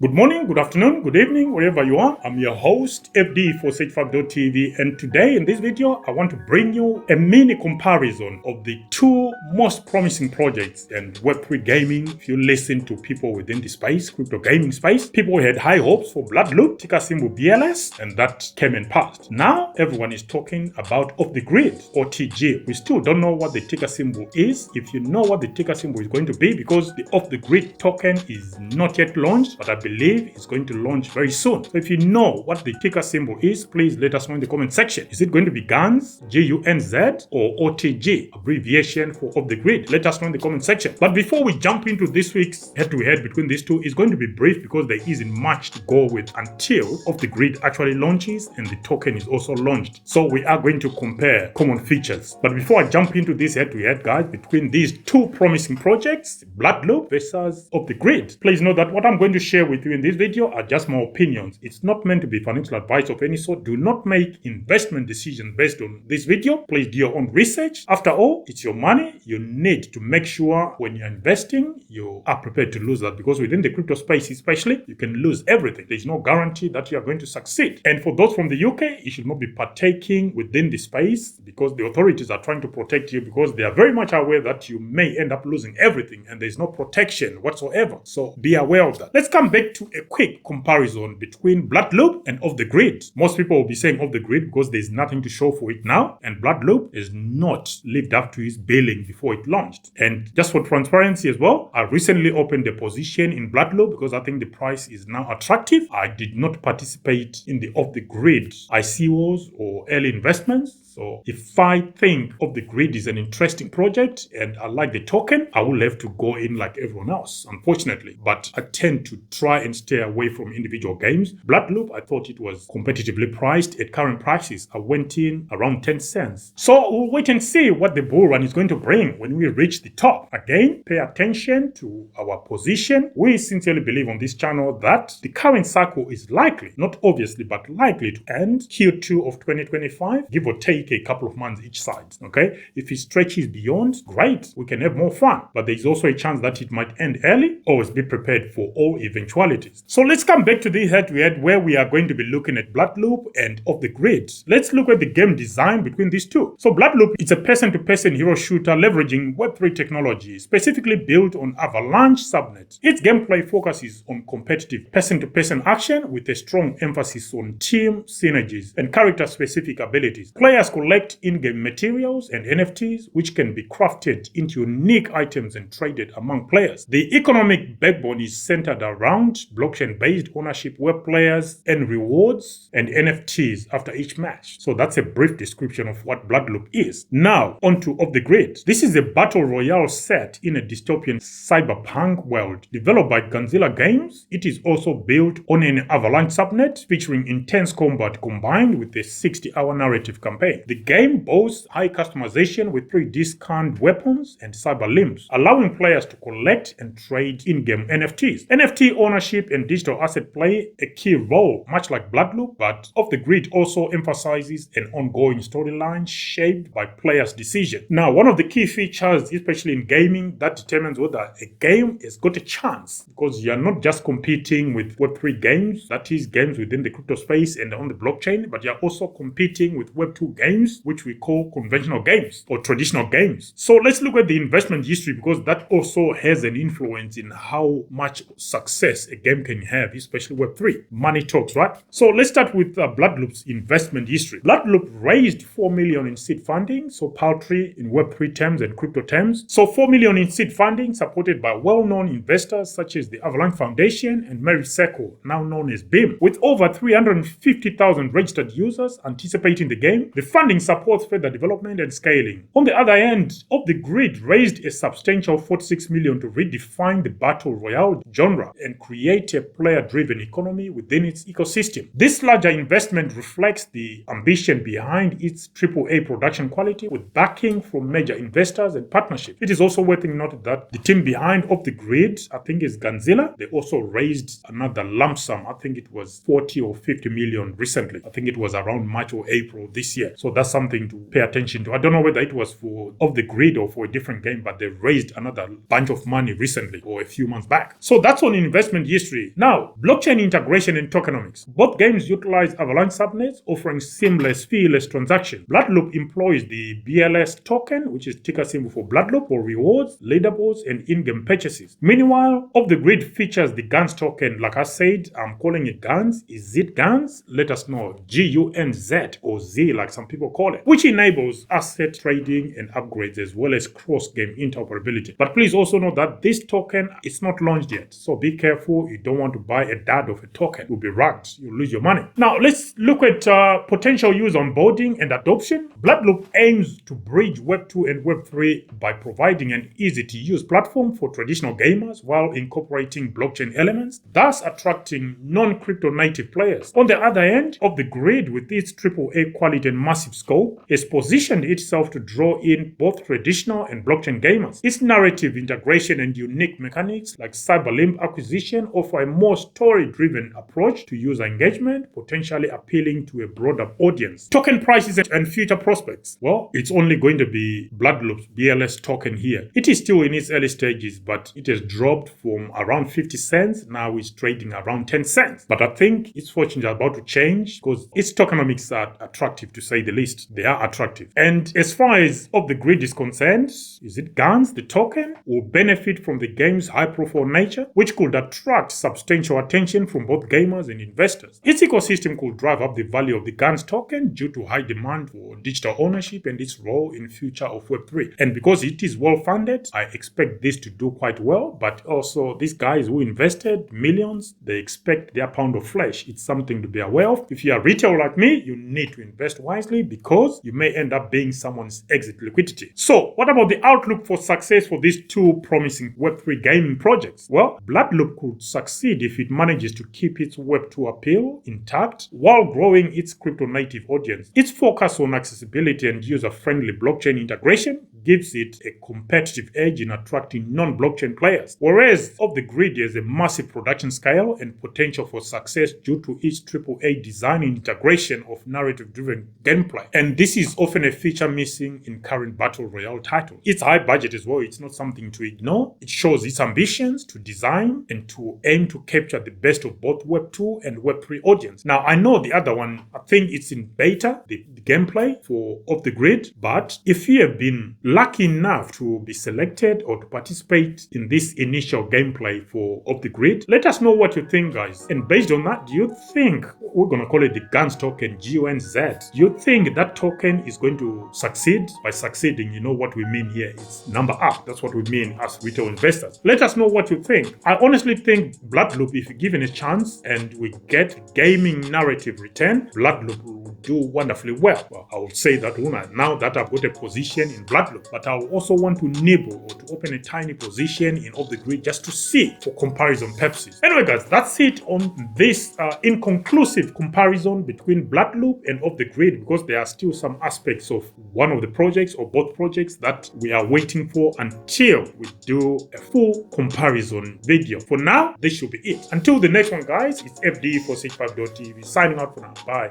Good morning, good afternoon, good evening, wherever you are. I'm your host, FD for SageFact.tv, and today in this video, I want to bring you a mini comparison of the two most promising projects in Web3 gaming. If you listen to people within the space, crypto gaming space, people had high hopes for Bloodloop, ticker symbol BLS, and that came and passed. Now, everyone is talking about Off the Grid, or TG. We still don't know what the ticker symbol is. If you know what the ticker symbol is going to be, because the Off the Grid token is not yet launched, but I believe it's going to launch very soon. So if you know what the ticker symbol is, please let us know in the comment section. Is it going to be GUNZ, GUNZ, or OTG, abbreviation for Off the Grid? Let us know in the comment section. But before we jump into this week's head-to-head between these two, it's going to be brief because there isn't much to go with until Off the Grid actually launches and the token is also launched. So we are going to compare common features. But before I jump into this head-to-head, guys, between these two promising projects, Bloodloop versus Off the Grid, please know that what I'm going to share with you in this video are just my opinions. It's not meant to be financial advice of any sort. Do not make investment decisions based on this video. Please do your own research. After all, it's your money. You need to make sure when you're investing, you are prepared to lose that, because within the crypto space especially, you can lose everything. There's no guarantee that you are going to succeed. And for those from the UK, you should not be partaking within the space because the authorities are trying to protect you, because they are very much aware that you may end up losing everything and there's no protection whatsoever. So be aware of that. Let's come back to a quick comparison between Bloodloop and Off the Grid. Most people will be saying Off the Grid because there's nothing to show for it now, and Bloodloop is not lived up to its billing before it launched. And just for transparency as well, I recently opened a position in Bloodloop because I think the price is now attractive. I did not participate in the Off the Grid ICOs or early investments. So if I think Off the Grid is an interesting project and I like the token, I will have to go in like everyone else, unfortunately. But I tend to try and stay away from individual games. Bloodloop, I thought it was competitively priced at current prices. I went in around 10 cents. So we'll wait and see what the bull run is going to bring when we reach the top. Again, pay attention to our position. We sincerely believe on this channel that the current cycle is likely, not obviously, but likely to end Q2 of 2025, give or take a couple of months each side. Okay, if it stretches beyond, great, we can have more fun, but there's also a chance that it might end early. Always be prepared for all eventualities. So let's come back to the head-to-head where we are going to be looking at Bloodloop and Off the Grid. Let's look at the game design between these two. So Bloodloop is a person-to-person hero shooter leveraging Web3 technology, specifically built on Avalanche subnet. Its gameplay focuses on competitive person-to-person action with a strong emphasis on team synergies and character-specific abilities. Players collect in-game materials and NFTs, which can be crafted into unique items and traded among players. The economic backbone is centered around blockchain-based ownership, where players earn rewards and NFTs after each match. So that's a brief description of what Bloodloop is. Now, onto Off the Grid. This is a battle royale set in a dystopian cyberpunk world. Developed by Gunzilla games, it is also built on an Avalanche subnet featuring intense combat combined with a 60-hour narrative campaign. The game boasts high customization with 3D scanned weapons and cyber limbs, allowing players to collect and trade in-game NFTs. NFT ownership and digital asset play a key role, much like Bloodloop, but Off the Grid also emphasizes an ongoing storyline shaped by players' decisions. Now, one of the key features, especially in gaming, that determines whether a game has got a chance, because you're not just competing with Web3 games, that is games within the crypto space and on the blockchain, but you're also competing with Web2 games, which we call conventional games or traditional games. So let's look at the investment history, because that also has an influence in how much success a game can have, especially Web3. Money talks, right? So let's start with Bloodloop's investment history. Bloodloop raised 4 million in seed funding, so paltry in Web3 terms and crypto terms. So 4 million in seed funding, supported by well-known investors such as the Avalanche Foundation and Merit Circle, now known as BIM. With over 350,000 registered users anticipating the game, the funding supports further development and scaling. On the other end, Off the Grid raised a substantial 46 million to redefine the battle royale genre and create a player-driven economy within its ecosystem. This larger investment reflects the ambition behind its AAA production quality, with backing from major investors and partnerships. It is also worth noting that the team behind Off the Grid, I think, is Gunzilla. They also raised another lump sum. I think it was 40 or 50 million recently. I think it was around March or April this year. So So that's something to pay attention to. I don't know whether it was for Off the Grid or for a different game, but they raised another bunch of money recently or a few months back. So that's on investment history. Now, blockchain integration and tokenomics. Both games utilize Avalanche subnets, offering seamless, feeless transaction. Bloodloop employs the BLS token, which is ticker symbol for Bloodloop, for rewards, leaderboards, and in-game purchases. Meanwhile, Off the Grid features the GUNZ token. Like I said, I'm calling it GUNZ. Is it GUNZ? Let us know. GUNZ or Z, like some people call it, which enables asset trading and upgrades as well as cross-game interoperability. But please also know that this token is not launched yet, so be careful. You don't want to buy a dud of a token. You'll be rugged. You'll lose your money. Now, let's look at potential use onboarding and adoption. Bloodloop aims to bridge Web 2 and Web 3 by providing an easy-to-use platform for traditional gamers while incorporating blockchain elements, thus attracting non-crypto native players. On the other end of the grid, with its AAA quality and massive scope, has positioned itself to draw in both traditional and blockchain gamers. Its narrative integration and unique mechanics like Cyberlimb acquisition offer a more story-driven approach to user engagement, potentially appealing to a broader audience. Token prices and future prospects. Well, it's only going to be Bloodloop's BLS token here. It is still in its early stages, but it has dropped from around 50 cents. Now it's trading around 10 cents. But I think its fortunes are about to change because its tokenomics are attractive, to say the least. They are attractive. And as far as Off the Grid is concerned, is it GUNZ, the token, will benefit from the game's high-profile nature, which could attract substantial attention from both gamers and investors. Its ecosystem could drive up the value of the GUNZ token due to high demand for digital ownership and its role in the future of Web3. And because it is well-funded, I expect this to do quite well. But also, these guys who invested millions, they expect their pound of flesh. It's something to be aware of. If you are retail like me, you need to invest wisely because you may end up being someone's exit liquidity. So, what about the outlook for success for these two promising Web3 gaming projects? Well, Bloodloop could succeed if it manages to keep its Web2 appeal intact while growing its crypto-native audience. Its focus on accessibility and user-friendly blockchain integration gives it a competitive edge in attracting non-blockchain players, whereas Off the Grid has a massive production scale and potential for success due to its AAA design and integration of narrative-driven gameplay. And this is often a feature missing in current Battle Royale titles. It's high budget as well. It's not something to ignore. It shows its ambitions to design and to aim to capture the best of both Web 2 and Web 3 audience. Now, I know the other one, I think it's in beta, the gameplay for Off the Grid, but if you have been lucky enough to be selected or to participate in this initial gameplay for Off the Grid, let us know what you think, guys. And based on that, do you think, we're going to call it the GUNZ token, GUNZ, do you think that token is going to succeed? By succeeding, you know what we mean here. It's number up. That's what we mean as retail investors. Let us know what you think. I honestly think Bloodloop, if given a chance and we get gaming narrative return, Bloodloop will do wonderfully well. Well, I would say that now that I've got a position in Bloodloop, but I also want to nibble or to open a tiny position in Off the Grid just to see for comparison purposes. Anyway, guys, that's it on this inconclusive comparison between Bloodloop and Off the Grid, because there are still some aspects of one of the projects or both projects that we are waiting for until we do a full comparison video. For now, this should be it. Until the next one, guys, it's FD for Sage5.tv signing out for now. Bye.